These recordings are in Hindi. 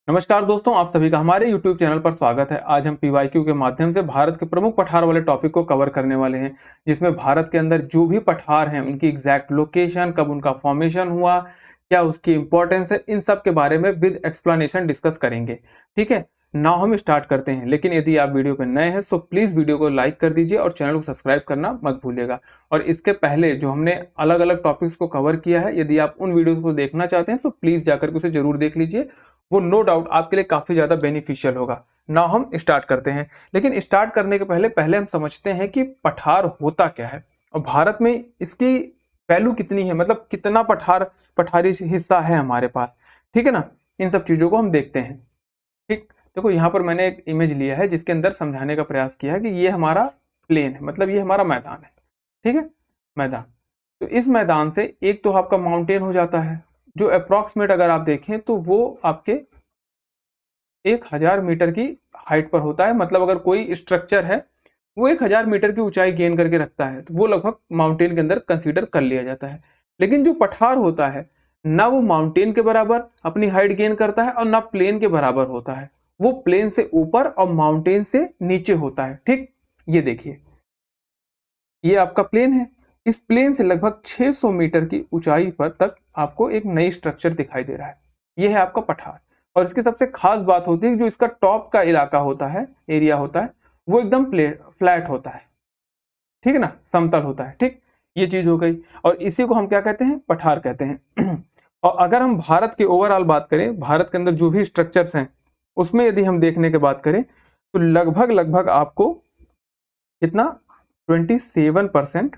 नमस्कार दोस्तों, आप सभी का हमारे YouTube चैनल पर स्वागत है। आज हम PYQ के माध्यम से भारत के प्रमुख पठार वाले टॉपिक को कवर करने वाले हैं, जिसमें भारत के अंदर जो भी पठार हैं उनकी एग्जैक्ट लोकेशन, कब उनका फॉर्मेशन हुआ, क्या उसकी इंपॉर्टेंस है, इन सब के बारे में विद एक्सप्लेनेशन डिस्कस करेंगे। ठीक है, नाउ हम स्टार्ट करते हैं। लेकिन यदि आप वीडियो पर नए हैं तो प्लीज वीडियो को लाइक कर दीजिए और चैनल को सब्सक्राइब करना मत भूलिएगा। और इसके पहले जो हमने अलग अलग टॉपिक्स को कवर किया है, यदि आप उन वीडियोस को देखना चाहते हैं तो प्लीज जाकर के उसे जरूर देख लीजिए। वो नो डाउट आपके लिए काफी ज्यादा बेनिफिशियल होगा। नाउ हम स्टार्ट करते हैं। लेकिन स्टार्ट करने के पहले हम समझते हैं कि पठार होता क्या है और भारत में इसकी वैल्यू कितनी है, मतलब कितना पठारी हिस्सा है हमारे पास। ठीक है ना, इन सब चीजों को हम देखते हैं। ठीक, देखो यहाँ पर मैंने एक इमेज लिया है जिसके अंदर समझाने का प्रयास किया है कि ये हमारा प्लेन है, मतलब ये हमारा मैदान है। ठीक है, मैदान। तो इस मैदान से एक तो आपका माउंटेन हो जाता है, जो अप्रोक्सीमेट अगर आप देखें तो वो आपके 1000 मीटर की हाइट पर होता है। मतलब अगर कोई स्ट्रक्चर है वो 1000 मीटर की ऊंचाई गेन करके रखता है तो वो लगभग माउंटेन के अंदर कंसीडर कर लिया जाता है। लेकिन जो पठार होता है, ना वो माउंटेन के बराबर अपनी हाइट गेन करता है और ना प्लेन के बराबर होता है। वो प्लेन से ऊपर और माउंटेन से नीचे होता है। ठीक, ये देखिए, ये आपका प्लेन है। इस प्लेन से लगभग 600 मीटर की ऊंचाई पर तक आपको एक नई स्ट्रक्चर दिखाई दे रहा है। यह है आपका पठार। और इसकी सबसे खास बात होती है कि जो इसका टॉप का इलाका होता है, एरिया होता है, वो एकदम फ्लैट होता है। ठीक है ना, समतल होता है। ठीक, ये चीज हो गई। और इसी को हम क्या कहते हैं, पठार कहते हैं। और अगर हम भारत के ओवरऑल बात करें, भारत के अंदर जो भी स्ट्रक्चर्स हैं उसमें यदि हम देखने की बात करें तो लगभग लगभग आपको कितना 27%,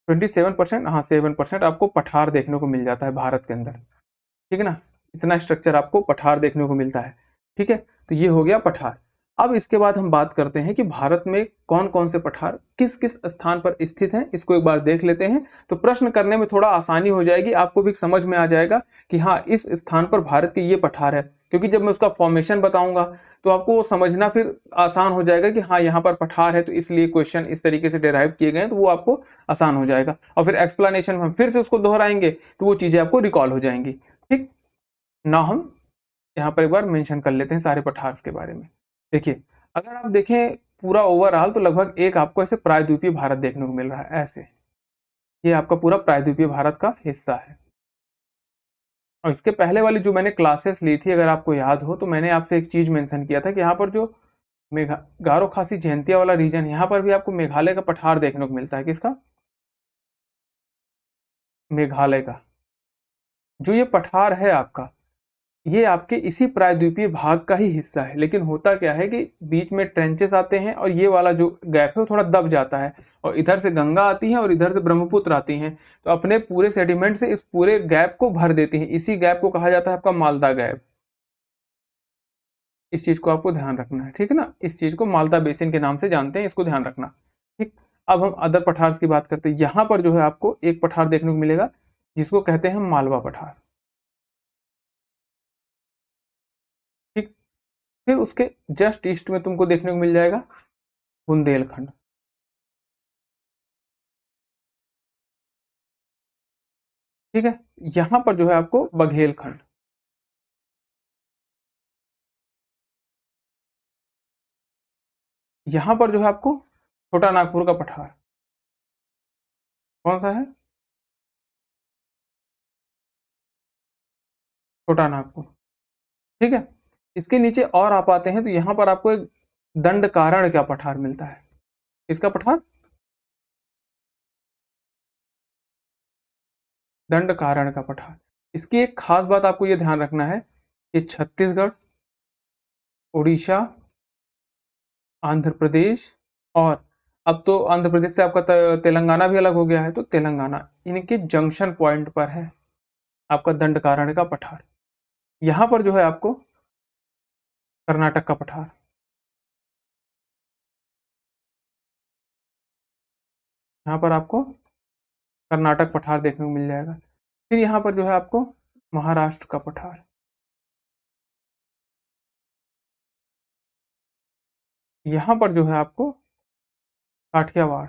27%, हाँ 7% आपको पठार देखने को मिल जाता है भारत के अंदर। ठीक है ना, इतना स्ट्रक्चर आपको पठार देखने को मिलता है। ठीक है, तो ये हो गया पठार। अब इसके बाद हम बात करते हैं कि भारत में कौन कौन से पठार किस किस स्थान पर स्थित हैं। इसको एक बार देख लेते हैं तो प्रश्न करने में थोड़ा आसानी हो जाएगी, आपको भी समझ में आ जाएगा कि हाँ इस स्थान पर भारत के ये पठार है। क्योंकि जब मैं उसका फॉर्मेशन बताऊंगा तो आपको वो समझना फिर आसान हो जाएगा कि हाँ यहाँ पर पठार है तो इसलिए क्वेश्चन इस तरीके से डिराइव किए गए हैं, तो वो आपको आसान हो जाएगा। और फिर एक्सप्लेनेशन में हम फिर से उसको दोहराएंगे तो वो चीजें आपको रिकॉल हो जाएंगी। ठीक, ना हम यहाँ पर एक बार मेंशन कर लेते हैं सारे पठार्स के बारे में। देखिए, अगर आप देखें पूरा ओवरऑल तो लगभग एक आपको ऐसे प्रायद्वीपीय भारत देखने को मिल रहा है। ऐसे ये आपका पूरा प्रायद्वीपीय भारत का हिस्सा है। और इसके पहले वाली जो मैंने क्लासेस ली थी, अगर आपको याद हो, तो मैंने आपसे एक चीज मेंशन किया था कि यहाँ पर जो गारो खासी जयंतिया वाला रीजन, यहाँ पर भी आपको मेघालय का पठार देखने को मिलता है। किसका? मेघालय का। जो ये पठार है आपका, ये आपके इसी प्रायद्वीपीय भाग का ही हिस्सा है। लेकिन होता क्या है कि बीच में ट्रेंचेस आते हैं और ये वाला जो गैप है वो थोड़ा दब जाता है, और इधर से गंगा आती है और इधर से ब्रह्मपुत्र आती हैं, तो अपने पूरे सेडिमेंट से इस पूरे गैप को भर देती हैं। इसी गैप को कहा जाता है आपका मालदा गैप। इस चीज को आपको ध्यान रखना है। ठीक है ना, इस चीज को मालदा बेसिन के नाम से जानते हैं, इसको ध्यान रखना। ठीक, अब हम अदर पठार की बात करते हैं। यहाँ पर जो है आपको एक पठार देखने को मिलेगा जिसको कहते हैं मालवा पठार। ठीक, फिर उसके जस्ट ईस्ट में तुमको देखने को मिल जाएगा बुंदेलखंड। ठीक है, यहां पर जो है आपको बघेलखंड। यहां पर जो है आपको छोटा नागपुर का पठार। कौन सा है? छोटा नागपुर। ठीक है, इसके नीचे और आप आते हैं तो यहां पर आपको एक दंडकारण्य का पठार मिलता है। इसका पठार दंडकारण्य का पठार। इसकी एक खास बात आपको यह ध्यान रखना है कि छत्तीसगढ़, उड़ीसा, आंध्र प्रदेश, और अब तो आंध्र प्रदेश से आपका तेलंगाना भी अलग हो गया है, तो तेलंगाना, इनके जंक्शन पॉइंट पर है आपका दंडकारण्य का पठार। यहां पर जो है आपको कर्नाटक का पठार। यहाँ पर आपको कर्नाटक पठार देखने को मिल जाएगा। फिर यहाँ पर जो है आपको महाराष्ट्र का पठार। यहाँ पर जो है आपको काठियावाड़।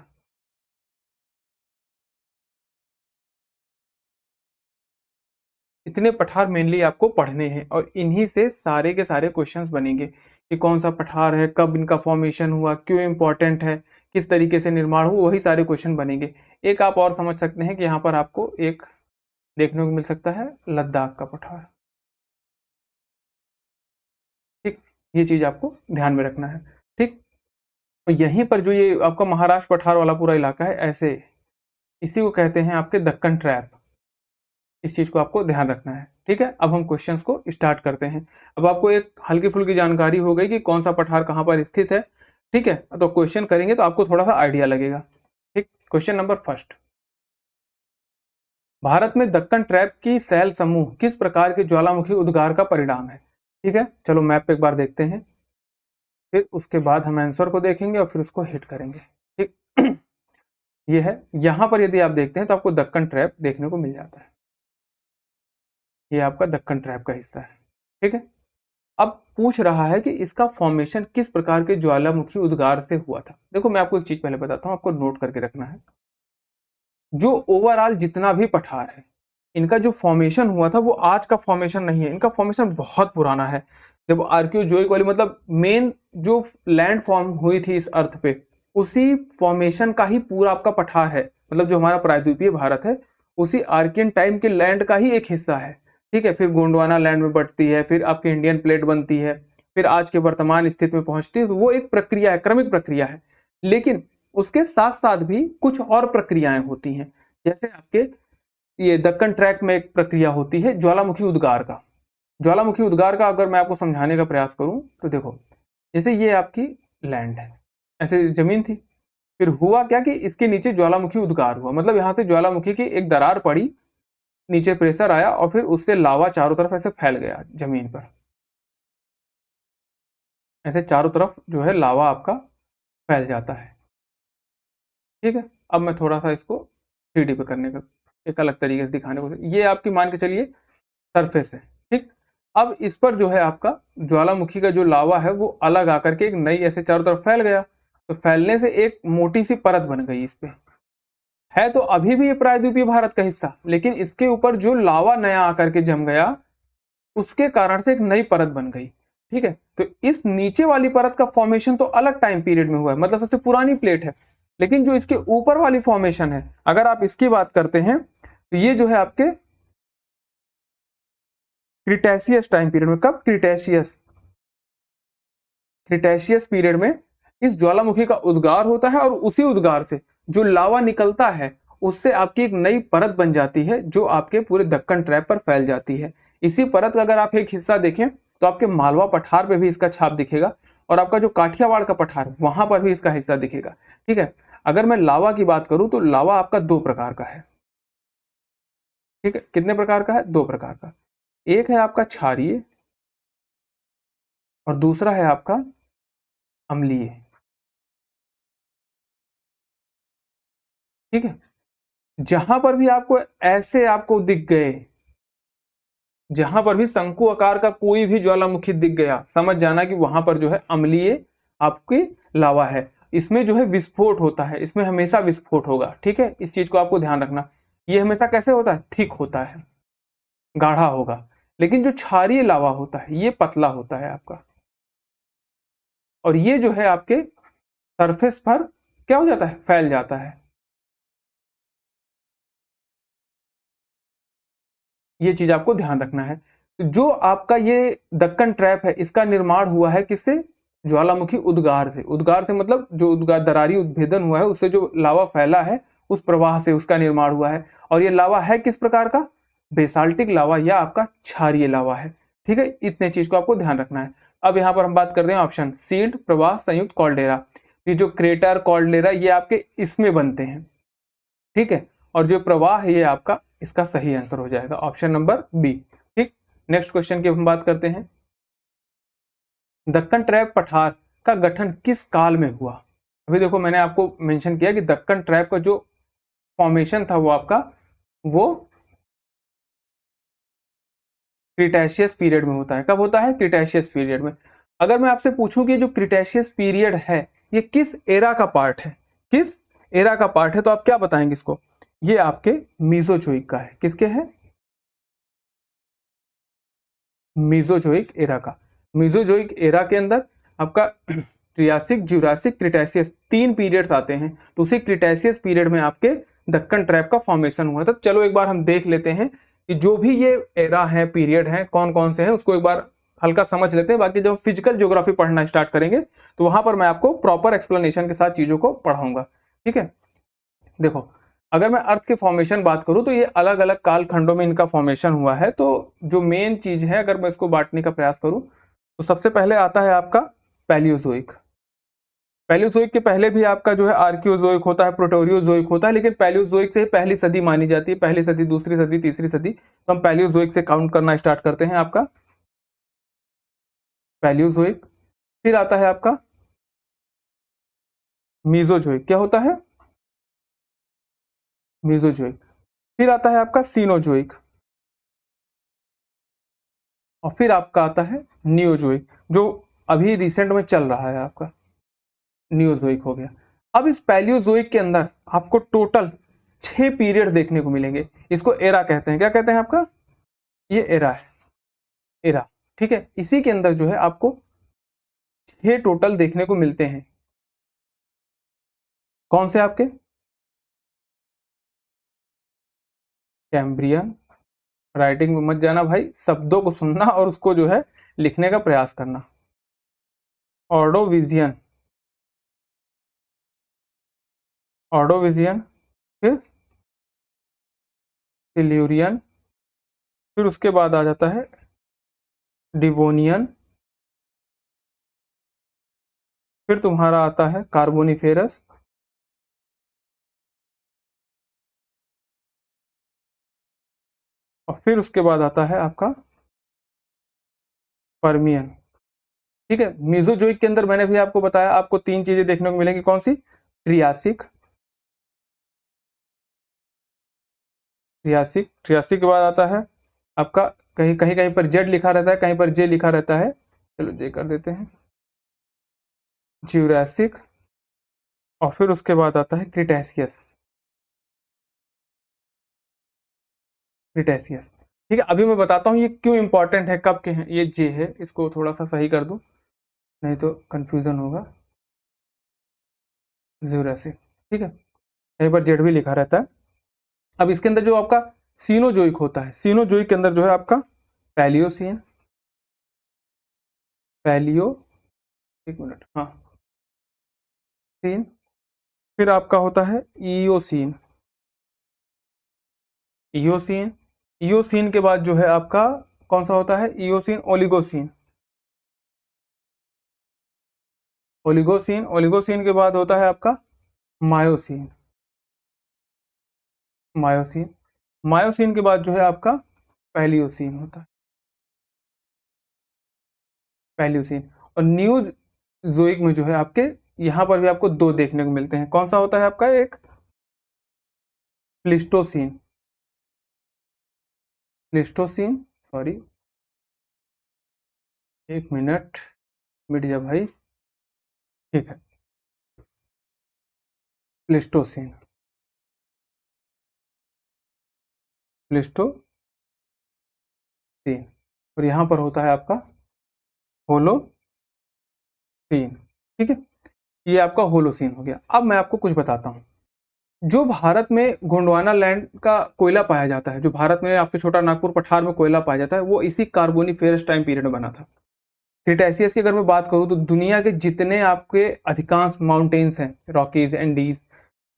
इतने पठार मेनली आपको पढ़ने हैं और इन्हीं से सारे के सारे क्वेश्चंस बनेंगे कि कौन सा पठार है, कब इनका फॉर्मेशन हुआ, क्यों इंपॉर्टेंट है, किस तरीके से निर्माण हुआ, वही सारे क्वेश्चन बनेंगे। एक आप और समझ सकते हैं कि यहाँ पर आपको एक देखने को मिल सकता है लद्दाख का पठार। ठीक, ये चीज आपको ध्यान में रखना है। ठीक, तो यहीं पर जो ये आपका महाराष्ट्र पठार वाला पूरा इलाका है, ऐसे इसी को कहते हैं आपके दक्कन ट्रैप। इस चीज को आपको ध्यान रखना है। ठीक है, अब हम क्वेश्चंस को स्टार्ट करते हैं। अब आपको एक हल्की फुल्की जानकारी हो गई कि कौन सा पठार कहाँ पर स्थित है। ठीक है, तो क्वेश्चन करेंगे तो आपको थोड़ा सा आइडिया लगेगा। ठीक, क्वेश्चन नंबर फर्स्ट, भारत में दक्कन ट्रैप की सैल समूह किस प्रकार के ज्वालामुखी उद्गार का परिणाम है। ठीक है, चलो मैप पे एक बार देखते हैं, फिर उसके बाद हम आंसर को देखेंगे और फिर उसको हिट करेंगे। ठीक ये है, यहां पर यदि आप देखते हैं तो आपको दक्कन ट्रैप देखने को मिल जाता है। ये आपका दक्कन ट्रैप का हिस्सा है। ठीक है, अब पूछ रहा है कि इसका फॉर्मेशन किस प्रकार के ज्वालामुखी उद्गार से हुआ था। देखो मैं आपको एक चीज पहले बताता हूं, आपको नोट करके रखना है। जो ओवरऑल जितना भी पठार है, इनका जो फॉर्मेशन हुआ था वो आज का फॉर्मेशन नहीं है, इनका फॉर्मेशन बहुत पुराना है। जब आर्कियोजोइक वाली मतलब मेन जो लैंड फॉर्म हुई थी इस अर्थ पे, उसी फॉर्मेशन का ही पूरा आपका पठार है। मतलब जो हमारा प्रायद्वीपीय भारत है, उसी आर्कियन टाइम के लैंड का ही एक हिस्सा है। ठीक है, फिर गोंडवाना लैंड में बढ़ती है, फिर आपकी इंडियन प्लेट बनती है, फिर आज के वर्तमान स्थिति में पहुंचती है। तो वो एक प्रक्रिया है, क्रमिक प्रक्रिया है। लेकिन उसके साथ साथ भी कुछ और प्रक्रियाएं होती हैं। जैसे आपके ये दक्कन ट्रैक में एक प्रक्रिया होती है ज्वालामुखी उद्गार का। ज्वालामुखी उद्गार का अगर मैं आपको समझाने का प्रयास करूं तो देखो, जैसे ये आपकी लैंड है, ऐसे जमीन थी, फिर हुआ क्या कि इसके नीचे ज्वालामुखी उद्गार हुआ। मतलब यहां से ज्वालामुखी की एक दरार पड़ी, नीचे प्रेशर आया और फिर उससे लावा चारों तरफ ऐसे फैल गया जमीन पर। ऐसे चारों तरफ जो है लावा आपका फैल जाता है। ठीक है, अब मैं थोड़ा सा इसको 3D पे करने का एक अलग तरीके से दिखाने को, ये आपकी मान के चलिए सरफेस है। ठीक, अब इस पर जो है आपका ज्वालामुखी का जो लावा है वो अलग आकर के एक नई ऐसे चारों तरफ फैल गया। तो फैलने से एक मोटी सी परत बन गई इस पे। है तो अभी भी ये प्रायद्वीपीय भारत का हिस्सा, लेकिन इसके ऊपर जो लावा नया आकर के जम गया, उसके कारण से एक नई परत बन गई। ठीक है, तो इस नीचे वाली परत का फॉर्मेशन तो अलग टाइम पीरियड में हुआ है, मतलब सबसे पुरानी प्लेट है। लेकिन जो इसके ऊपर वाली फॉर्मेशन है, अगर आप इसकी बात करते हैं तो ये जो है आपके क्रिटेशियस टाइम पीरियड में। कब? क्रिटेशियस पीरियड में इस ज्वालामुखी का उद्गार होता है और उसी उद्गार से जो लावा निकलता है उससे आपकी एक नई परत बन जाती है जो आपके पूरे दक्कन ट्रैप पर फैल जाती है। इसी परत का अगर आप एक हिस्सा देखें तो आपके मालवा पठार पे भी इसका छाप दिखेगा और आपका जो काठियावाड़ का पठार वहां पर भी इसका हिस्सा दिखेगा। ठीक है, अगर मैं लावा की बात करूं तो लावा आपका दो प्रकार का है। ठीक है, कितने प्रकार का है? दो प्रकार का। एक है आपका क्षारीय और दूसरा है आपका अम्लीय। ठीक है, जहां पर भी आपको ऐसे आपको दिख गए, जहां पर भी शंकु आकार का कोई भी ज्वालामुखी दिख गया, समझ जाना कि वहां पर जो है अम्लीय आपकी लावा है। इसमें जो है विस्फोट होता है, इसमें हमेशा विस्फोट होगा। ठीक है, इस चीज को आपको ध्यान रखना। ये हमेशा कैसे होता है? थिक होता है, गाढ़ा होगा। लेकिन जो क्षारीय लावा होता है ये पतला होता है आपका, और ये जो है आपके सरफेस पर क्या हो जाता है? फैल जाता है। ये चीज आपको ध्यान रखना है। तो जो आपका ये दक्कन ट्रैप है, इसका निर्माण हुआ है किससे? ज्वालामुखी उद्गार से। उद्गार से मतलब जो उद्गार दरारी उद्भेदन हुआ है उससे जो लावा फैला है उस प्रवाह से उसका निर्माण हुआ है। और ये लावा है किस प्रकार का? बेसाल्टिक लावा या आपका क्षारीय लावा है। ठीक है, इतने चीज को आपको ध्यान रखना है। अब यहाँ पर हम बात करते हैं ऑप्शन सील्ड, प्रवाह, संयुक्त, कॉल्डेरा। ये जो क्रेटर, कॉल्डेरा ये आपके इसमें बनते हैं। ठीक है, और जो प्रवाह है ये आपका इसका सही आंसर हो जाएगा, ऑप्शन नंबर बी। ठीक, नेक्स्ट क्वेश्चन की हम बात करते हैं। दक्कन ट्रैप पठार का गठन किस काल में हुआ? अभी देखो मैंने आपको मेंशन किया कि दक्कन ट्रैप का जो फॉर्मेशन था वो आपका वो क्रिटेशियस पीरियड में होता है। कब होता है? क्रिटेशियस पीरियड में। अगर मैं आपसे पूछूं कि जो क्रिटेशियस पीरियड है ये किस एरा का पार्ट है, किस एरा का पार्ट है, तो आप क्या बताएंगे इसको? ये आपके मीसोजोइक का है। किसके है? मीजोजोइक एरा का। मीजोजोइक एरा के अंदर आपका ट्रियासिक, जुरासिक, क्रिटेशियस 3 पीरियड्स आते हैं। तो उसी क्रिटेशियस पीरियड में आपके दक्कन ट्रैप का फॉर्मेशन हुआ था। तो चलो एक बार हम देख लेते हैं कि जो भी ये एरा है, पीरियड है, कौन कौन से हैं, उसको एक बार हल्का समझ लेते हैं। बाकी जब फिजिकल ज्योग्राफी पढ़ना स्टार्ट करेंगे तो वहां पर मैं आपको प्रॉपर एक्सप्लेनेशन के साथ चीजों को पढ़ाऊंगा। ठीक है, देखो अगर मैं अर्थ के फॉर्मेशन बात करूं तो ये अलग अलग काल खंडों में इनका फॉर्मेशन हुआ है। तो जो मेन चीज है, अगर मैं इसको बांटने का प्रयास करूं तो सबसे पहले आता है आपका पैलियोजोइक। पैलियोजोइक के पहले भी आपका जो है आर्कियोजोइक होता है, प्रोटोरियोजोइक होता है, लेकिन पैलियोजोइक से ही पहली सदी मानी जाती है। पहली सदी, दूसरी सदी, तीसरी सदी। तो हम पैलियोजोइक से काउंट करना स्टार्ट करते हैं। आपका पैलियोजोइक, फिर आता है आपका मीजोजोइक। क्या होता है? मीजोजोइक। फिर आता है आपका सीनोजोइक, और फिर आपका आता है नियोजोइक, जो अभी रिसेंट में चल रहा है आपका नियोजोइक हो गया। अब इस पैलियोजोइक के अंदर आपको टोटल 6 पीरियड देखने को मिलेंगे। इसको एरा कहते हैं। क्या कहते हैं आपका? ये एरा है, एरा। ठीक है, इसी के अंदर जो है आपको 6 टोटल देखने को मिलते हैं। कौन से आपके? कैम्ब्रियन। राइटिंग में मत जाना भाई, शब्दों को सुनना और उसको जो है लिखने का प्रयास करना। ऑर्डोविजियन, ऑर्डोविजियन, फिर सिल्यूरियन, फिर उसके बाद आ जाता है डिवोनियन, फिर तुम्हारा आता है कार्बोनिफेरस, और फिर उसके बाद आता है आपका पर्मियन। ठीक है, मीजोजोइक के अंदर मैंने भी आपको बताया, आपको 3 चीजें देखने को मिलेंगी। कौन सी? ट्रियासिक, ट्रियासिक, ट्रियासिक के बाद आता है आपका, कहीं कहीं कहीं पर जेड लिखा रहता है, कहीं पर जे लिखा रहता है, चलो जे कर देते हैं, ज्यूरासिक, और फिर उसके बाद आता है क्रिटेशियस, क्रिटेशियस। ठीक है, अभी मैं बताता हूँ ये क्यों इंपॉर्टेंट है, कब के हैं। ये जे है, इसको थोड़ा सा सही कर दूं, नहीं तो कंफ्यूजन होगा। ज्यूरासिक, ठीक है, कहीं पर जेड भी लिखा रहता है। अब इसके अंदर जो आपका सीनोजोइक होता है, सीनोजोइक के अंदर जो है आपका पैलियोसीन, पैलियो, एक मिनट, हाँ, सीन, फिर आपका होता है ईओसीन, ईओसीन, ईओसीन के बाद जो है आपका कौन सा होता है? ईओसीन, ओलिगोसीन, ओलिगोसीन, ओलिगोसीन के बाद होता है आपका मायोसीन, मायोसीन, मायोसीन के बाद जो है आपका पैलियोसीन होता है, पैलियोसीन। और न्यूज़ोइक में जो है आपके यहाँ पर भी आपको 2 देखने को मिलते हैं। कौन सा होता है आपका? एक प्लिस्टोसीन, प्लिस्टोसीन, सॉरी एक मिनट, मिट जा भाई, ठीक है, प्लिस्टोसीन, प्लिस्टोसीन, और यहाँ पर होता है आपका होलोसीन। ठीक है, ये आपका होलोसीन हो गया। अब मैं आपको कुछ बताता हूँ। जो भारत में गोंडवाना लैंड का कोयला पाया जाता है, जो भारत में आपके छोटा नागपुर पठार में कोयला पाया जाता है, वो इसी कार्बोनिफेरस टाइम पीरियड में बना था। क्रिटेशियस की अगर मैं बात करूं तो दुनिया के जितने आपके अधिकांश माउंटेन्स हैं, रॉकीज, एंडीज,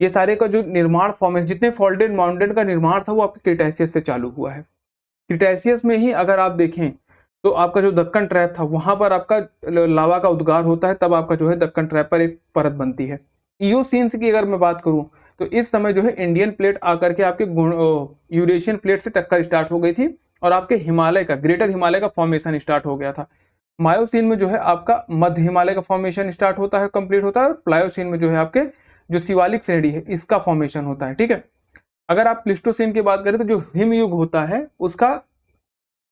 ये सारे का जो निर्माण फॉर्मेशन, जितने फोल्डेड माउंटेन का निर्माण था वो आपके क्रिटेशियस से चालू हुआ है। क्रिटेशियस में ही अगर आप देखें तो आपका जो दक्कन ट्रैप था वहां पर आपका लावा का उद्गार होता है, तब आपका जो है दक्कन ट्रैप पर एक परत बनती है। ईओसीन्स की अगर मैं बात करूं तो इस समय जो है इंडियन प्लेट आकर के आपके यूरेशियन प्लेट से टक्कर स्टार्ट हो गई थी, और आपके हिमालय का, ग्रेटर हिमालय का फॉर्मेशन स्टार्ट हो गया था। मायोसीन में जो है आपका मध्य हिमालय का फॉर्मेशन स्टार्ट होता है, कंप्लीट होता है, और प्लायोसीन में जो है आपके जो शिवालिक श्रेणी है इसका फॉर्मेशन होता है। ठीक है, अगर आप प्लिस्टोसीन की बात करें तो जो हिमयुग होता है उसका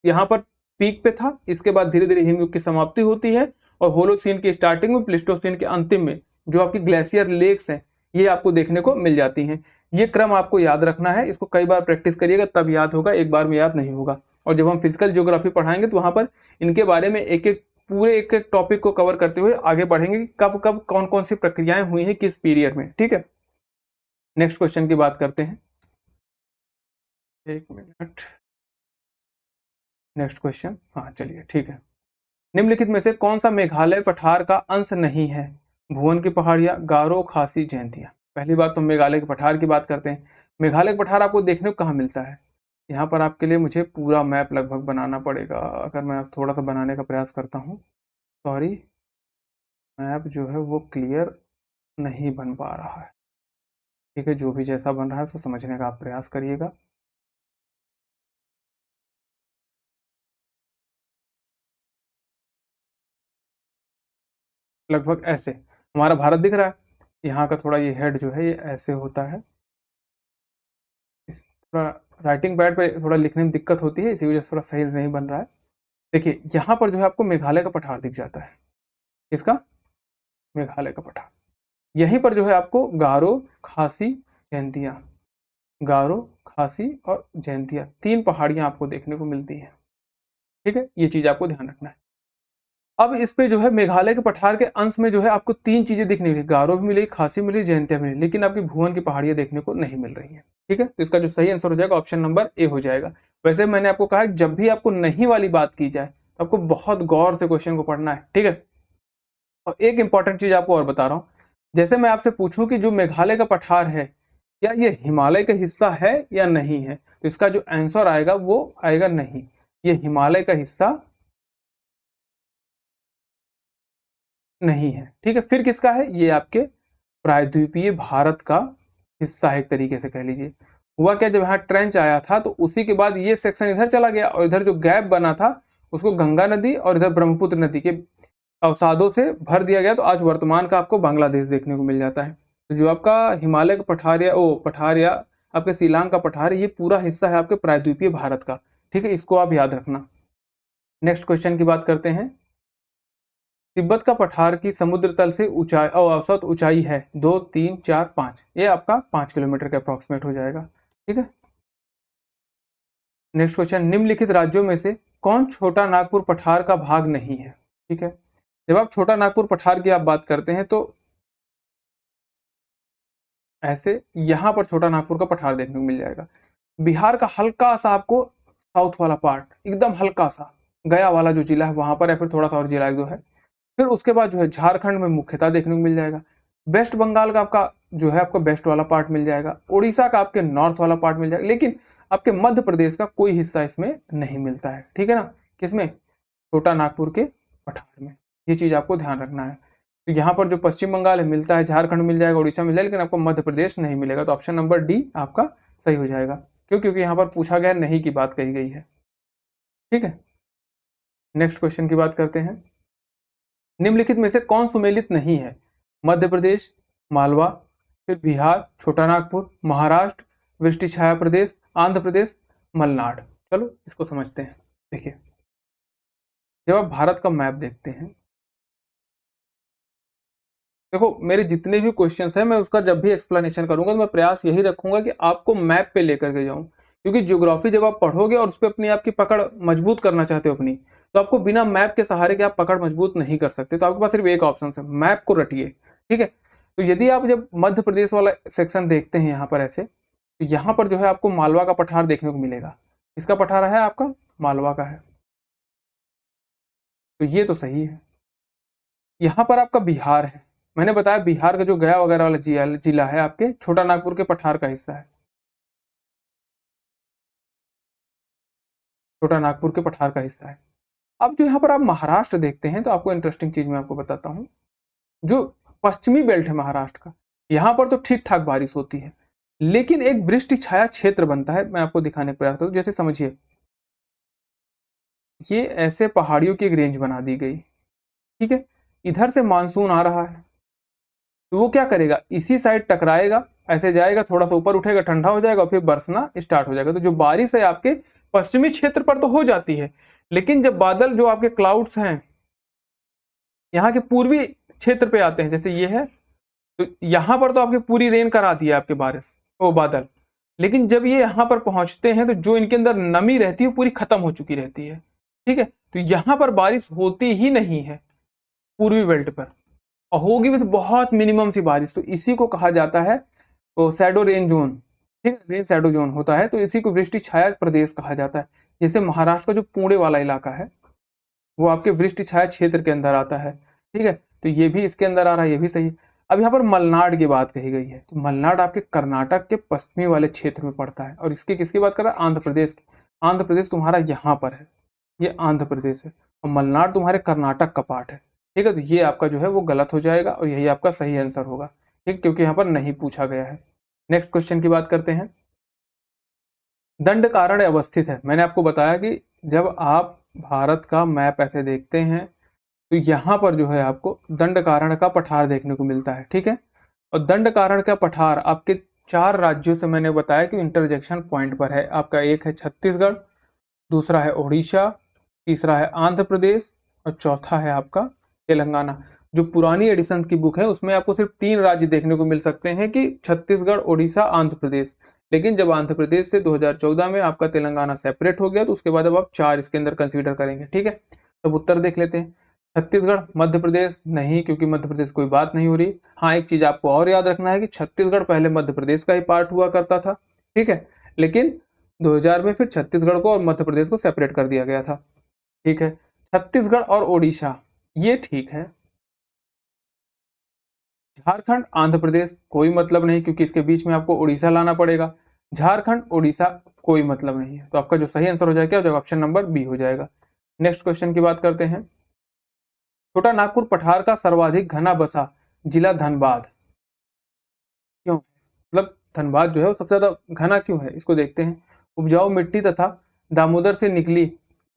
यहाँ पर पीक पे था, इसके बाद धीरे धीरे हिमयुग की समाप्ति होती है, और होलोसीन की स्टार्टिंग में, प्लिस्टोसीन के अंतिम में जो आपकी ग्लेशियर लेक्स हैं ये आपको देखने को मिल जाती हैं। ये क्रम आपको याद रखना है, इसको कई बार प्रैक्टिस करिएगा तब याद होगा, एक बार में याद नहीं होगा। और जब हम फिजिकल ज्योग्राफी पढ़ाएंगे तो वहां पर इनके बारे में एक एक टॉपिक को कवर करते हुए आगे बढ़ेंगे कि कब कब कौन कौन सी प्रक्रियाएं हुई हैं किस पीरियड में। ठीक है, नेक्स्ट क्वेश्चन की बात करते हैं। एक मिनट, नेक्स्ट क्वेश्चन, हाँ चलिए ठीक है। निम्नलिखित में से कौन सा मेघालय पठार का अंश नहीं है? भुवन की पहाड़ियां, गारो, खासी, जयंतिया। पहली बात तो मेघालय के पठार की बात करते हैं। मेघालय का पठार आपको देखने को कहाँ मिलता है? यहाँ पर आपके लिए मुझे पूरा मैप लगभग बनाना पड़ेगा, अगर मैं थोड़ा सा बनाने का प्रयास करता हूँ। सॉरी, मैप जो है वो क्लियर नहीं बन पा रहा है। ठीक है, जो भी जैसा बन रहा है उसको समझने का आप प्रयास करिएगा। लगभग ऐसे हमारा भारत दिख रहा है, यहाँ का थोड़ा ये हेड जो है ये ऐसे होता है। इस थोड़ा राइटिंग पैड पे थोड़ा लिखने में दिक्कत होती है, इसी वजह से थोड़ा सही नहीं बन रहा है। देखिए यहाँ पर जो है आपको मेघालय का पठार दिख जाता है। किसका? मेघालय का पठार। यहीं पर जो है आपको गारो, खासी, जयंतिया, गारो, खासी और जयंतिया तीन पहाड़ियां आपको देखने को मिलती हैं। ठीक है, ये चीज आपको ध्यान रखना है। अब इस पे जो है मेघालय के पठार के अंश में जो है आपको तीन चीजें दिखने मिली, गारो भी मिली, खासी मिली, जयंतिया मिली, लेकिन आपकी भुवन की पहाड़ियां देखने को नहीं मिल रही है। ठीक है, तो इसका जो सही आंसर हो जाएगा ऑप्शन नंबर ए हो जाएगा। वैसे मैंने आपको कहा जब भी आपको नहीं वाली बात की जाए तो आपको बहुत गौर से क्वेश्चन को पढ़ना है। ठीक है, और एक इंपॉर्टेंट चीज आपको और बता रहा हूं, जैसे मैं आपसे पूछूं कि जो मेघालय का पठार है क्या ये हिमालय का हिस्सा है या नहीं है, तो इसका जो आंसर आएगा वो आएगा नहीं, ये हिमालय का हिस्सा नहीं है। ठीक है, फिर किसका है? ये आपके प्रायद्वीपीय भारत का हिस्सा है, एक तरीके से कह लीजिए। हुआ क्या, जब यहाँ ट्रेंच आया था तो उसी के बाद ये सेक्शन इधर चला गया और इधर जो गैप बना था उसको गंगा नदी और इधर ब्रह्मपुत्र नदी के अवसादों से भर दिया गया, तो आज वर्तमान का आपको बांग्लादेश देखने को मिल जाता है। तो जो आपका हिमालय का पठार या पठार या आपके शिलांग का पठार है, ये पूरा हिस्सा है आपके प्रायद्वीपीय भारत का। ठीक है, इसको आप याद रखना। नेक्स्ट क्वेश्चन की बात करते हैं। तिब्बत का पठार की समुद्र तल से ऊंचाई औसत ऊंचाई है 2, 3, 4, 5, ये आपका 5 किलोमीटर के अप्रोक्सीमेट हो जाएगा। ठीक है, नेक्स्ट क्वेश्चन, निम्नलिखित राज्यों में से कौन छोटा नागपुर पठार का भाग नहीं है? ठीक है, जब आप छोटा नागपुर पठार की आप बात करते हैं तो ऐसे यहां पर छोटा नागपुर का पठार देखने को मिल जाएगा। बिहार का हल्का सा आपको साउथ वाला पार्ट, एकदम हल्का सा गया वाला जो जिला है वहां पर, या फिर थोड़ा सा और जिला जो है। फिर उसके बाद जो है झारखंड में मुख्यतः देखने को मिल जाएगा। वेस्ट बंगाल का आपका जो है आपका वेस्ट वाला पार्ट मिल जाएगा। उड़ीसा का आपके नॉर्थ वाला पार्ट मिल जाएगा, लेकिन आपके मध्य प्रदेश का कोई हिस्सा इसमें नहीं मिलता है। ठीक है ना, किसमें? छोटा नागपुर के पठार में। ये चीज आपको ध्यान रखना है। तो यहाँ पर जो पश्चिम बंगाल है मिलता है, झारखंड मिल जाएगा, उड़ीसा मिल जाएगा, लेकिन आपको मध्य प्रदेश नहीं मिलेगा। तो ऑप्शन नंबर डी आपका सही हो जाएगा। क्यों? क्योंकि यहाँ पर पूछा गया नहीं की बात कही गई है। ठीक है, नेक्स्ट क्वेश्चन की बात करते हैं। निम्नलिखित में से कौन सुमेलित नहीं है? मध्य प्रदेश, मालवा, फिर बिहार, छोटा नागपुर, महाराष्ट्र, वृष्टि छाया प्रदेश, आंध्र प्रदेश, मलनाड। चलो इसको समझते हैं। देखिए, जब आप भारत का मैप देखते हैं, देखो मेरे जितने भी क्वेश्चंस हैं मैं उसका जब भी एक्सप्लेनेशन करूंगा तो मैं प्रयास यही रखूंगा कि आपको मैप पे लेकर के जाऊं, क्योंकि ज्योग्राफी जब आप पढ़ोगे और उस पर अपनी आपकी पकड़ मजबूत करना चाहते हो अपनी, तो आपको बिना मैप के सहारे के आप पकड़ मजबूत नहीं कर सकते। तो आपके पास सिर्फ एक ऑप्शन है, मैप को रटिए। ठीक है, तो यदि आप जब मध्य प्रदेश वाला सेक्शन देखते हैं यहाँ पर ऐसे, तो यहाँ पर जो है आपको मालवा का पठार देखने को मिलेगा। इसका पठार है आपका मालवा का है, तो ये तो सही है। यहाँ पर आपका बिहार है, मैंने बताया बिहार का जो गया वगैरह वाला जिला है आपके छोटा नागपुर के पठार का हिस्सा है, छोटा नागपुर के पठार का हिस्सा है। अब जो यहाँ पर आप महाराष्ट्र देखते हैं तो आपको इंटरेस्टिंग चीज मैं आपको बताता हूँ। जो पश्चिमी बेल्ट है महाराष्ट्र का, यहाँ पर तो ठीक ठाक बारिश होती है, लेकिन एक वृष्टि छाया क्षेत्र बनता है। मैं आपको दिखाने का प्रयास करूँ, जैसे समझिए ये ऐसे पहाड़ियों की एक रेंज बना दी गई। ठीक है, इधर से मानसून आ रहा है तो वो क्या करेगा, इसी साइड टकराएगा, ऐसे जाएगा, थोड़ा सा ऊपर उठेगा, ठंडा हो जाएगा, फिर बरसना स्टार्ट हो जाएगा। तो जो बारिश है आपके पश्चिमी क्षेत्र पर तो हो जाती है, लेकिन जब बादल जो आपके क्लाउड्स हैं यहाँ के पूर्वी क्षेत्र पे आते हैं, जैसे ये है, तो यहाँ पर तो आपकी पूरी रेन करा दी है आपके बारिश वो बादल, लेकिन जब ये यहाँ पर पहुंचते हैं तो जो इनके अंदर नमी रहती है वो पूरी खत्म हो चुकी रहती है। ठीक है, तो यहाँ पर बारिश होती ही नहीं है पूर्वी बेल्ट पर, और होगी भी तो बहुत मिनिमम सी बारिश। तो इसी को कहा जाता है तो शैडो रेन जोन। ठीक है, रेन शैडो जोन होता है, तो इसी को वृष्टि छाया प्रदेश कहा जाता है। जैसे महाराष्ट्र का जो पुणे वाला इलाका है वो आपके वृष्टि छाया क्षेत्र के अंदर आता है। ठीक है, तो ये भी इसके अंदर आ रहा है, ये भी सही। अब यहाँ पर मलनाड की बात कही गई है, तो मलनाड आपके कर्नाटक के पश्चिमी वाले क्षेत्र में पड़ता है, और इसकी किसकी बात कर रहा है? आंध्र प्रदेश की। आंध्र प्रदेश तुम्हारा यहाँ पर है, ये आंध्र प्रदेश है, और मलनाड तुम्हारे कर्नाटक का पार्ट है। ठीक है, तो ये आपका जो है वो गलत हो जाएगा, और यही आपका सही आंसर होगा। ठीक, क्योंकि यहाँ पर नहीं पूछा गया है। नेक्स्ट क्वेश्चन की बात करते हैं। दंडकारण्य अवस्थित है, मैंने आपको बताया कि जब आप भारत का मैप ऐसे देखते हैं तो यहाँ पर जो है आपको दंडकारण्य का पठार देखने को मिलता है। ठीक है, और दंडकारण्य का पठार आपके 4 राज्यों से मैंने बताया कि इंटरजेक्शन पॉइंट पर है। आपका एक है छत्तीसगढ़, दूसरा है उड़ीसा, तीसरा है आंध्र प्रदेश, और चौथा है आपका तेलंगाना। जो पुरानी एडिशन की बुक है उसमें आपको सिर्फ 3 राज्य देखने को मिल सकते हैं कि छत्तीसगढ़, उड़ीसा, आंध्र प्रदेश। लेकिन जब आंध्र प्रदेश से 2014 में आपका तेलंगाना सेपरेट हो गया तो उसके बाद अब आप 4 इसके अंदर कंसीडर करेंगे। ठीक है, तब उत्तर देख लेते हैं। छत्तीसगढ़, मध्य प्रदेश नहीं, क्योंकि मध्य प्रदेश कोई बात नहीं हो रही। हाँ, एक चीज आपको और याद रखना है कि छत्तीसगढ़ पहले मध्य प्रदेश का ही पार्ट हुआ करता था। ठीक है, लेकिन 2000 में फिर छत्तीसगढ़ को और मध्य प्रदेश को सेपरेट कर दिया गया था। ठीक है, छत्तीसगढ़ और ओडिशा ये ठीक है। झारखंड, आंध्र प्रदेश कोई मतलब नहीं, क्योंकि इसके बीच में आपको उड़ीसा लाना पड़ेगा। झारखंड, उड़ीसा कोई मतलब नहीं है, तो आपका जो सही आंसर हो जाएगा क्या हो जाएगा? ऑप्शन नंबर बी हो जाएगा। नेक्स्ट क्वेश्चन की बात करते हैं। छोटा नागपुर पठार का सर्वाधिक घना बसा जिला धनबाद क्यों? मतलब धनबाद जो है वो सबसे ज्यादा घना क्यों है, इसको देखते हैं। उपजाऊ मिट्टी तथा दामोदर से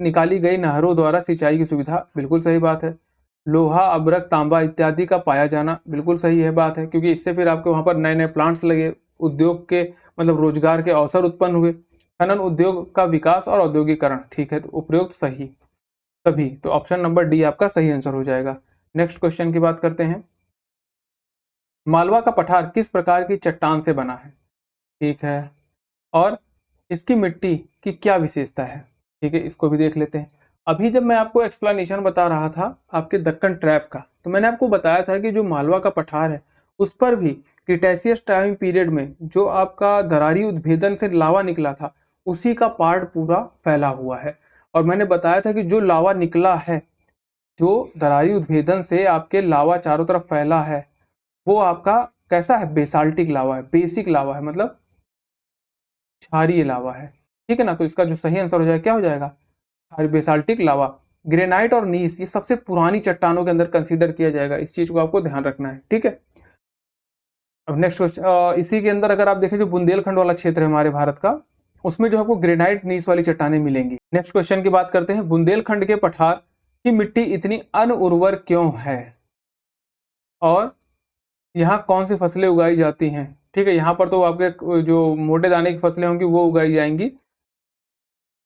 निकाली गई नहरों द्वारा सिंचाई की सुविधा, बिल्कुल सही बात है। लोहा, अब्रक, तांबा इत्यादि का पाया जाना, बिल्कुल सही है बात है, क्योंकि इससे फिर आपके वहां पर नए नए प्लांट्स लगे, उद्योग के मतलब रोजगार के अवसर उत्पन्न हुए। खनन उद्योग का विकास और औद्योगिकरण, ठीक है, तो उपयुक्त सही तभी, तो ऑप्शन नंबर डी आपका सही आंसर हो जाएगा। नेक्स्ट क्वेश्चन की बात करते हैं। मालवा का पठार किस प्रकार की चट्टान से बना है? ठीक है, और इसकी मिट्टी की क्या विशेषता है? ठीक है, इसको भी देख लेते हैं। अभी जब मैं आपको एक्सप्लेनेशन बता रहा था आपके दक्कन ट्रैप का, तो मैंने आपको बताया था कि जो मालवा का पठार है उस पर भी क्रिटेशियस टाइम पीरियड में जो आपका दरारी उद्भेदन से लावा निकला था उसी का पार्ट पूरा फैला हुआ है। और मैंने बताया था कि जो लावा निकला है, जो दरारी उद्भेदन से आपके लावा चारों तरफ फैला है, वो आपका कैसा है? बेसाल्टिक लावा है, बेसिक लावा है, मतलब क्षारीय लावा है। ठीक है ना, तो इसका जो सही आंसर हो जाएगा क्या हो जाएगा? Basaltic lava. ग्रेनाइट और नीस ये सबसे पुरानी चट्टानों के अंदर कंसीडर किया जाएगा, इस चीज को आपको ध्यान रखना है। ठीक है, अब नेक्स्ट क्वेश्चन, इसी के अंदर अगर आप देखें जो बुंदेलखंड वाला क्षेत्र है हमारे भारत का, उसमें जो आपको ग्रेनाइट नीस वाली चट्टानें मिलेंगी। नेक्स्ट क्वेश्चन की बात करते हैं। बुंदेलखंड के पठार की मिट्टी इतनी अनउर्वर क्यों है, और यहाँ कौन सी फसलें उगाई जाती हैं? ठीक है, यहाँ पर तो आपके जो मोटे दाने की फसलें होंगी वो उगाई जाएंगी।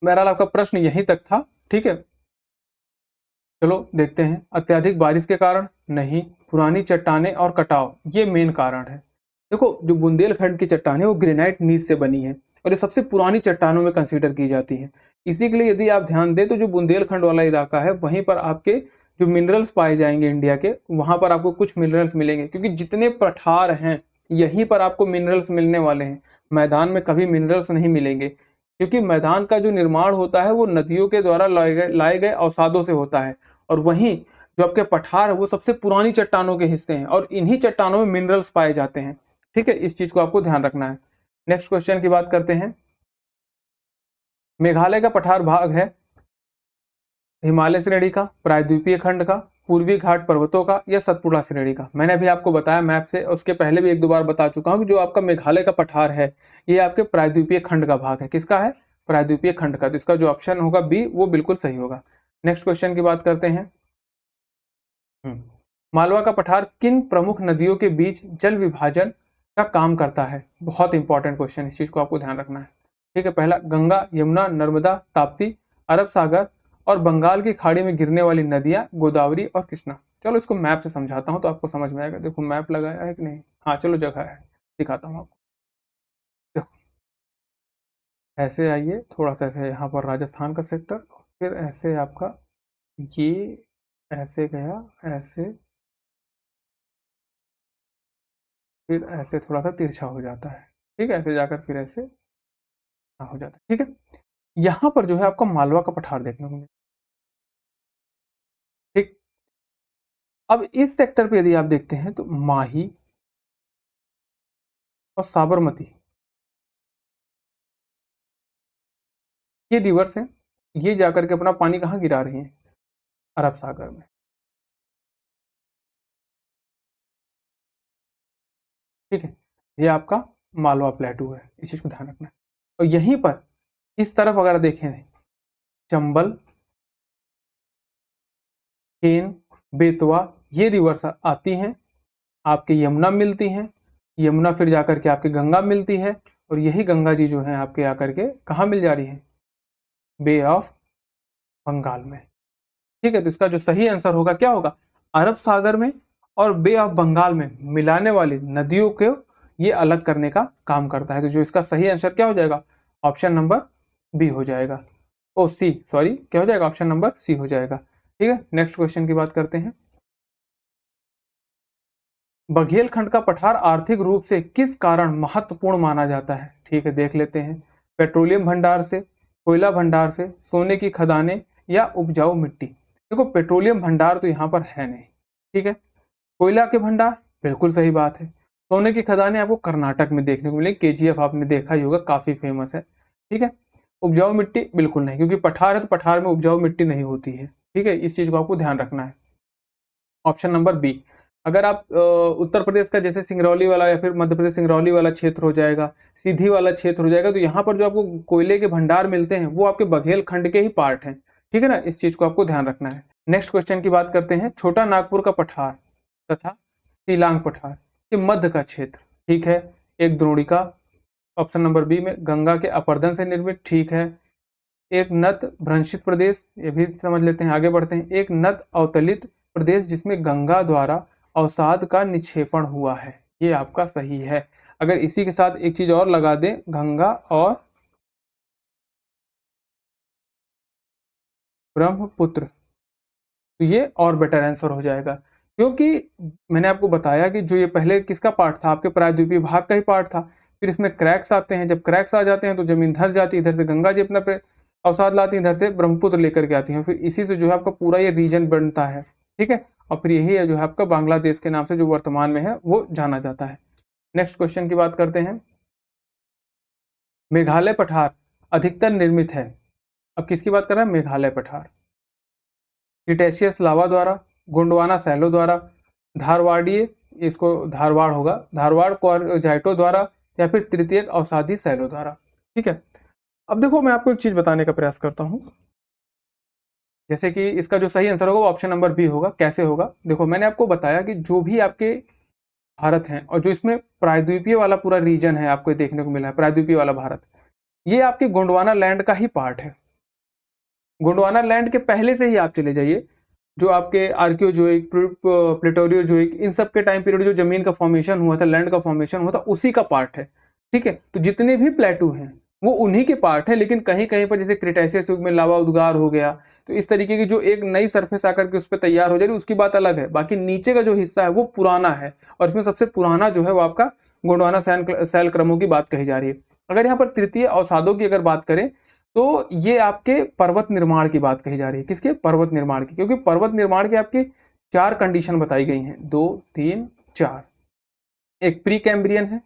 बहरहाल आपका प्रश्न यहीं तक था। ठीक है, चलो देखते हैं। अत्यधिक बारिश के कारण नहीं, पुरानी चट्टानें और कटाव ये मेन कारण है। देखो, जो बुंदेलखंड की चट्टान है वो ग्रेनाइट नीच से बनी है, और ये सबसे पुरानी चट्टानों में कंसीडर की जाती है। इसी के लिए यदि आप ध्यान दें तो जो बुंदेलखंड वाला इलाका है वहीं पर आपके जो मिनरल्स पाए जाएंगे इंडिया के, वहां पर आपको कुछ मिनरल्स मिलेंगे, क्योंकि जितने पठार हैं यहीं पर आपको मिनरल्स मिलने वाले हैं। मैदान में कभी मिनरल्स नहीं मिलेंगे, क्योंकि मैदान का जो निर्माण होता है वो नदियों के द्वारा लाए गए अवसादों से होता है, और वहीं जो आपके पठार है वो सबसे पुरानी चट्टानों के हिस्से हैं, और इन्हीं चट्टानों में मिनरल्स पाए जाते हैं। ठीक है, इस चीज को आपको ध्यान रखना है। नेक्स्ट क्वेश्चन की बात करते हैं। मेघालय का पठार भाग है हिमालय श्रेणी का, प्रायद्वीपीय खंड का, पूर्वी घाट पर्वतों का, या सतपुड़ा श्रेणी का? मैंने अभी आपको बताया मैप से, उसके पहले भी एक दो बार बता चुका हूं कि जो आपका मेघालय का पठार है ये आपके प्रायद्वीपीय खंड का भाग है। किसका है? प्रायद्वीपीय खंड का, तो इसका जो ऑप्शन होगा बी वो बिल्कुल सही होगा। नेक्स्ट क्वेश्चन की बात करते हैं। मालवा का पठार किन प्रमुख नदियों के बीच जल विभाजन का काम करता है? बहुत इंपॉर्टेंट क्वेश्चन, इस चीज को आपको ध्यान रखना है। ठीक है, पहला गंगा, यमुना, नर्मदा, ताप्ती, अरब सागर और बंगाल की खाड़ी में गिरने वाली नदियां गोदावरी और कृष्णा। चलो इसको मैप से समझाता हूं तो आपको समझ में आएगा। देखो मैप लगाया है कि नहीं? हाँ चलो, जगह है, दिखाता हूँ आपको। देखो, ऐसे आइए थोड़ा सा, ऐसे यहाँ पर राजस्थान का सेक्टर, फिर ऐसे आपका ये ऐसे गया, ऐसे, फिर ऐसे थोड़ा सा तिरछा हो जाता है। ठीक है, ऐसे जाकर फिर ऐसे हो जाता है। ठीक है, यहाँ पर जो है आपका मालवा का पठार देखने को मिलेगा। ठीक, अब इस सेक्टर पे यदि आप देखते हैं तो माही और साबरमती, ये रिवर्स हैं, ये जाकर के अपना पानी कहाँ गिरा रही हैं, अरब सागर में। ठीक है, ये आपका मालवा प्लेटू है, इस चीज को ध्यान रखना है। और यहीं पर इस तरफ अगर देखें, चंबल, केन, बेतवा, ये रिवर्स आती हैं, आपके यमुना मिलती हैं, यमुना फिर जाकर के आपके गंगा मिलती है, और यही गंगा जी जो है आपके आकर के कहाँ मिल जा रही है, बे ऑफ बंगाल में। ठीक है, तो इसका जो सही आंसर होगा क्या होगा, अरब सागर में और बे ऑफ बंगाल में मिलाने वाली नदियों को ये अलग करने का काम करता है। तो जो इसका सही आंसर क्या हो जाएगा, ऑप्शन नंबर बी हो जाएगा, ओ सी, सॉरी, क्या हो जाएगा, ऑप्शन नंबर सी हो जाएगा। ठीक है, नेक्स्ट क्वेश्चन की बात करते हैं। बघेलखंड का पठार आर्थिक रूप से किस कारण महत्वपूर्ण माना जाता है। ठीक है, देख लेते हैं, पेट्रोलियम भंडार से, कोयला भंडार से, सोने की खदानें, या उपजाऊ मिट्टी। देखो पेट्रोलियम भंडार तो यहाँ पर है नहीं, ठीक है, कोयला के भंडार बिल्कुल सही बात है, सोने की खदानें आपको कर्नाटक में देखने को मिलेगी, केजीएफ आपने देखा ही होगा, काफी फेमस है। ठीक है, उपजाऊ मिट्टी बिल्कुल नहीं, क्योंकि पठार है तो पठार में उपजाऊ मिट्टी नहीं होती है। ठीक है, इस चीज को आपको ध्यान रखना है। ऑप्शन नंबर बी, अगर आप उत्तर प्रदेश का जैसे सिंगरौली वाला या फिर मध्य प्रदेश सिंगरौली वाला क्षेत्र हो जाएगा, सीधी वाला क्षेत्र हो जाएगा, तो यहाँ पर जो आपको कोयले के भंडार मिलते हैं वो आपके बघेलखंड के ही पार्ट हैं। ठीक है ना, इस चीज को आपको ध्यान रखना है। नेक्स्ट क्वेश्चन की बात करते हैं, छोटा नागपुर का पठार तथा शिलांग पठार के मध्य का क्षेत्र। ठीक है, एक द्रोणिका, ऑप्शन नंबर बी में गंगा के अपर्दन से निर्मित। ठीक है, एक नत भ्रंशित प्रदेश, ये भी समझ लेते हैं, आगे बढ़ते हैं, एक नत अवतलित प्रदेश जिसमें गंगा द्वारा अवसाद का निक्षेपण हुआ है, ये आपका सही है। अगर इसी के साथ एक चीज और लगा दें, गंगा और ब्रह्मपुत्र, तो ये और बेटर आंसर हो जाएगा, क्योंकि मैंने आपको बताया कि जो ये पहले किसका पार्ट था, आपके प्रायद्वीपीय भाग का ही पार्ट था, फिर इसमें क्रैक्स आते हैं, जब क्रैक्स आ जाते हैं तो जमीन धंस जाती है, इधर से गंगा जी अपना अवसाद लाती है, इधर से ब्रह्मपुत्र लेकर के आती है, फिर इसी से जो है आपका पूरा ये रीजन बनता है। ठीक है, और फिर यही है जो है आपका बांग्लादेश के नाम से जो वर्तमान में है वो जाना जाता है। नेक्स्ट क्वेश्चन की बात करते हैं, मेघालय पठार अधिकतर निर्मित है, अब किसकी बात कर रहे हैं, मेघालय पठार, क्रिटेशियस लावा द्वारा, गोंडवाना सैलो द्वारा, धारवाड़ीय, इसको धारवाड़ होगा, धारवाड़ क्वार्जाइटो द्वारा, या फिर तृतीयक अवसादी सैलो द्वारा। ठीक है, अब देखो मैं आपको एक चीज बताने का प्रयास करता हूं, जैसे कि इसका जो सही आंसर होगा वो ऑप्शन नंबर बी होगा। कैसे होगा, देखो मैंने आपको बताया कि जो भी आपके भारत हैं और जो इसमें प्रायद्वीपीय वाला पूरा रीजन है आपको देखने को मिला है, प्रायद्वीपीय वाला भारत, ये आपके गोंडवाना लैंड का ही पार्ट है। गोंडवाना लैंड के पहले से ही आप चले जाइए, जो आपके आर्कियोजोइक, प्लेटोरियोजोइक, इन सब के टाइम पीरियड जो जमीन का फॉर्मेशन हुआ था, लैंड का फॉर्मेशन हुआ था, उसी का पार्ट है। ठीक है, तो जितने भी प्लेटू हैं वो उन्हीं के पार्ट है, लेकिन कहीं कहीं पर जैसे क्रिटेशियस युग में लावा उद्गार हो गया, तो इस तरीके की जो एक नई सरफेस आकर के उस पर तैयार हो जाएगी उसकी बात अलग है, बाकी नीचे का जो हिस्सा है वो पुराना है, और इसमें सबसे पुराना जो है वो आपका गोंडवाना सैल क्रमों की बात कही जा रही है। अगर यहाँ पर तृतीय अवसादों की अगर बात करें तो ये आपके पर्वत निर्माण की बात कही जा रही है, किसके, पर्वत निर्माण की, क्योंकि पर्वत निर्माण के आपके 4 कंडीशन बताई गई हैं, 2, 3, 4। एक प्री कैम्ब्रियन है,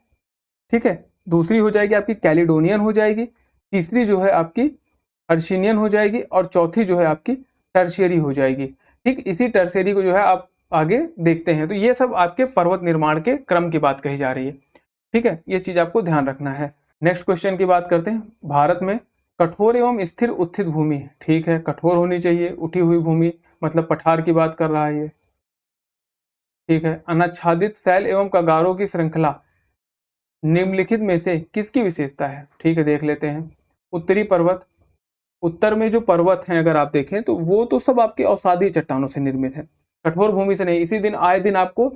ठीक है, दूसरी हो जाएगी आपकी कैलिडोनियन हो जाएगी, तीसरी जो है आपकी हर्शिनियन हो जाएगी, और चौथी जो है आपकी टर्शियरी हो जाएगी। ठीक, इसी टर्शियरी को जो है आप आगे देखते हैं, तो ये सब आपके पर्वत निर्माण के क्रम की बात कही जा रही है। ठीक है, ये चीज आपको ध्यान रखना है। नेक्स्ट क्वेश्चन की बात करते हैं, भारत में कठोर एवं स्थिर उत्थित भूमि, ठीक है, कठोर होनी चाहिए, उठी हुई भूमि, मतलब पठार की बात कर रहा है ये। ठीक है, अनाच्छादित सैल एवं कगारों की श्रृंखला निम्नलिखित में से किसकी विशेषता है। ठीक है, देख लेते हैं, उत्तरी पर्वत, उत्तर में जो पर्वत हैं अगर आप देखें तो वो तो सब आपके अवसादी चट्टानों से निर्मित है, कठोर भूमि से नहीं। इसी दिन आए दिन आपको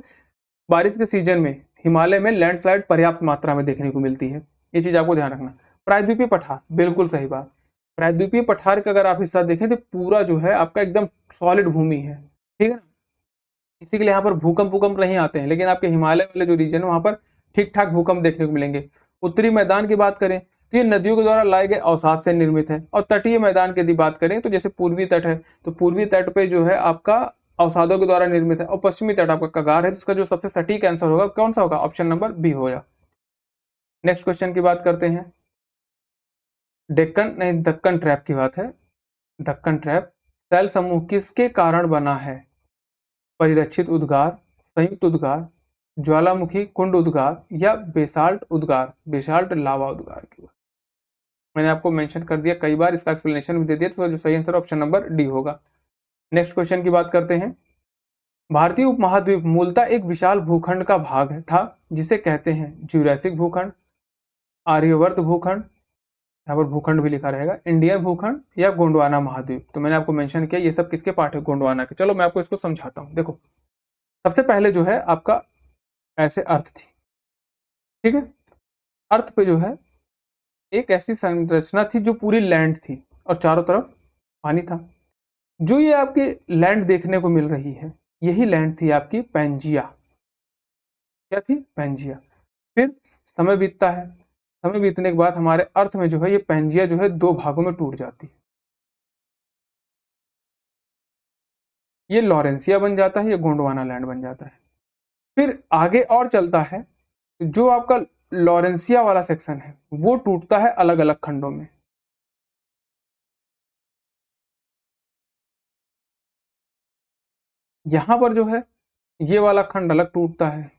बारिश के सीजन में हिमालय में लैंडस्लाइड पर्याप्त मात्रा में देखने को मिलती है, ये चीज आपको ध्यान रखना। प्रायद्वीपीय पठार, बिल्कुल सही बात। प्रायद्वीपीय पठार का अगर आप हिस्सा देखें तो पूरा जो है आपका एकदम सॉलिड भूमि है, ठीक है ना। इसी के लिए यहाँ पर भूकंप नहीं आते हैं, लेकिन आपके हिमालय वाले जो रीजन है वहां पर ठीक ठाक भूकंप देखने को मिलेंगे। उत्तरी मैदान की बात करें तो ये नदियों के द्वारा लाए गए अवसाद से निर्मित है। और तटीय मैदान की यदि बात करें तो जैसे पूर्वी तट है, तो पूर्वी तट पे जो है आपका अवसादों के द्वारा निर्मित है। और पश्चिमी तट आपका कगार है, जिसका जो सबसे सटीक आंसर होगा कौन सा होगा, ऑप्शन नंबर बी होगा। नेक्स्ट क्वेश्चन की बात करते हैं। डेक्कन नहीं, दक्कन ट्रैप की बात है। दक्कन ट्रैप सेल समूह किसके कारण बना है? परिरक्षित उद्गार, संयुक्त उद्गार, ज्वालामुखी कुंड उद्गार या बेसाल्ट उद्गार, बेसाल्ट लावा उद्गार की बात मैंने आपको मेंशन कर दिया कई बार, इसका एक्सप्लेनेशन भी दे दिया, तो जो सही आंसर ऑप्शन नंबर डी होगा। नेक्स्ट क्वेश्चन की बात करते हैं। भारतीय उपमहाद्वीप मूलतः एक विशाल भूखंड का भाग था जिसे कहते हैं ज्यूरैसिक भूखंड, आर्यवर्त भूखंड, यहाँ पर भूखंड भी लिखा रहेगा, इंडियन भूखंड या गोंडवाना महाद्वीप। तो मैंने आपको मेंशन किया ये सब किसके पार्ट है, गोंडवाना के। चलो मैं आपको इसको समझाता हूँ। देखो सबसे पहले जो है आपका ऐसे अर्थ थी, ठीक है। अर्थ पे जो है एक ऐसी संरचना थी जो पूरी लैंड थी और चारों तरफ पानी था। जो ये आपकी लैंड देखने को मिल रही है यही लैंड थी आपकी पैंजिया। क्या थी, पैंजिया। फिर समय बीतता है, समय बीतने के बाद हमारे अर्थ में जो है ये पैंजिया जो है दो भागों में टूट जाती है। ये लॉरेंसिया बन जाता है, ये गोंडवाना लैंड बन जाता है। फिर आगे और चलता है, जो आपका लॉरेंसिया वाला सेक्शन है वो टूटता है अलग अलग खंडों में। यहां पर जो है ये वाला खंड अलग टूटता है,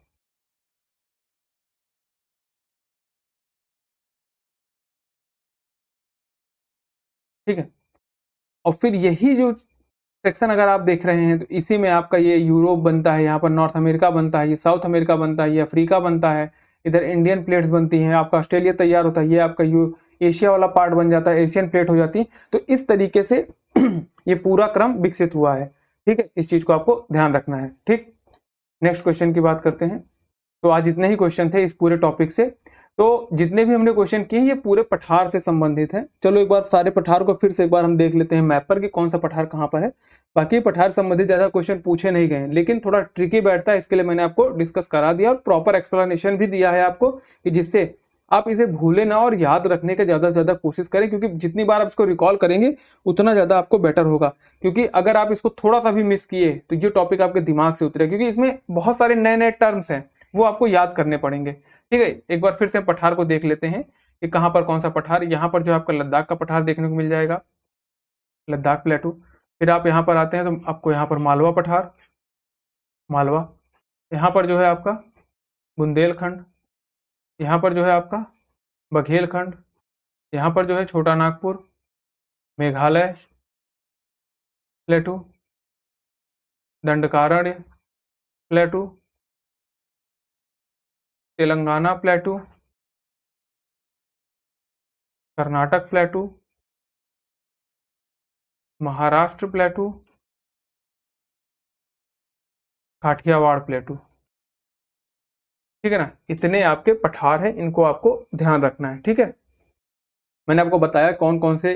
ठीक है। और फिर यही जो सेक्शन अगर आप देख रहे हैं तो इसी में आपका ये यूरोप बनता है, यहाँ पर नॉर्थ अमेरिका बनता है, ये साउथ अमेरिका बनता है, ये अफ्रीका बनता है, इधर इंडियन प्लेट्स बनती हैं, आपका ऑस्ट्रेलिया तैयार होता है, ये आपका एशिया वाला पार्ट बन जाता है, एशियन प्लेट हो जाती है। तो इस तरीके से ये पूरा क्रम विकसित हुआ है, ठीक है। इस चीज को आपको ध्यान रखना है, ठीक। नेक्स्ट क्वेश्चन की बात करते हैं। तो आज इतने ही क्वेश्चन थे इस पूरे टॉपिक से। तो जितने भी हमने क्वेश्चन किए ये पूरे पठार से संबंधित हैं। चलो एक बार सारे पठार को फिर से एक बार हम देख लेते हैं मैप पर कि कौन सा पठार कहाँ पर है। बाकी पठार संबंधित ज्यादा क्वेश्चन पूछे नहीं गए, लेकिन थोड़ा ट्रिकी बैठता है, इसके लिए मैंने आपको डिस्कस करा दिया और प्रॉपर एक्सप्लेनेशन भी दिया है आपको, कि जिससे आप इसे भूले ना और याद रखने का ज्यादा से ज्यादा कोशिश करें, क्योंकि जितनी बार आप इसको रिकॉल करेंगे उतना ज्यादा आपको बेटर होगा। क्योंकि अगर आप इसको थोड़ा सा भी मिस किए तो ये टॉपिक आपके दिमाग से उतरे, क्योंकि इसमें बहुत सारे नए नए टर्म्स हैं वो आपको याद करने पड़ेंगे, ठीक है। एक बार फिर से पठार को देख लेते हैं कि कहाँ पर कौन सा पठार। यहाँ पर जो आपका लद्दाख का पठार देखने को मिल जाएगा, लद्दाख प्लेटू। फिर आप यहाँ पर आते हैं तो आपको यहाँ पर मालवा पठार, मालवा। यहाँ पर जो है आपका बुंदेलखंड, यहाँ पर जो है आपका बघेलखंड, यहाँ पर जो है छोटा नागपुर, मेघालय प्लेटू, दंडकारण्य प्लेटू, तेलंगाना प्लेटू, कर्नाटक प्लेटू, महाराष्ट्र प्लेटू, काठियावाड़ प्लेटू, ठीक है ना। इतने आपके पठार हैं, इनको आपको ध्यान रखना है, ठीक है। मैंने आपको बताया कौन कौन से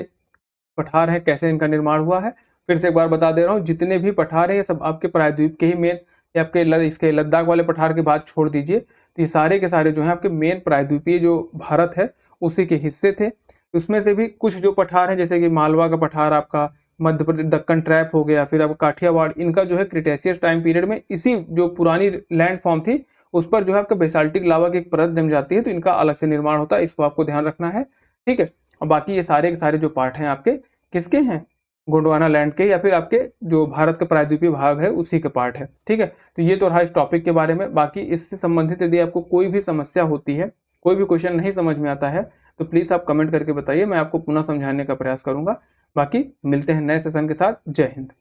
पठार हैं, कैसे इनका निर्माण हुआ है। फिर से एक बार बता दे रहा हूँ, जितने भी पठार हैं ये सब आपके प्रायद्वीप के ही मेन, या आपके इसके लद्दाख वाले पठार की बात छोड़ दीजिए, तो ये सारे के सारे जो हैं आपके मेन प्रायद्वीपीय जो भारत है उसी के हिस्से थे। उसमें से भी कुछ जो पठार हैं, जैसे कि मालवा का पठार आपका, मध्य प्रदेश दक्कन ट्रैप हो गया, फिर आपका काठियावाड़, इनका जो है क्रिटेशियस टाइम पीरियड में इसी जो पुरानी लैंड फॉर्म थी उस पर जो है आपका बेसाल्टिक लावा की एक परत जम जाती है, तो इनका अलग से निर्माण होता है, इसको आपको ध्यान रखना है, ठीक है। और बाकी ये सारे के सारे जो पार्ट हैं आपके किसके हैं, गोंडवाना लैंड के, या फिर आपके जो भारत का प्रायद्वीपीय भाग है उसी के पार्ट है, ठीक है। तो ये तो रहा इस टॉपिक के बारे में। बाकी इससे संबंधित यदि आपको कोई भी समस्या होती है, कोई भी क्वेश्चन नहीं समझ में आता है, तो प्लीज आप कमेंट करके बताइए, मैं आपको पुनः समझाने का प्रयास करूंगा। बाकी मिलते हैं नए सेशन के साथ। जय हिंद।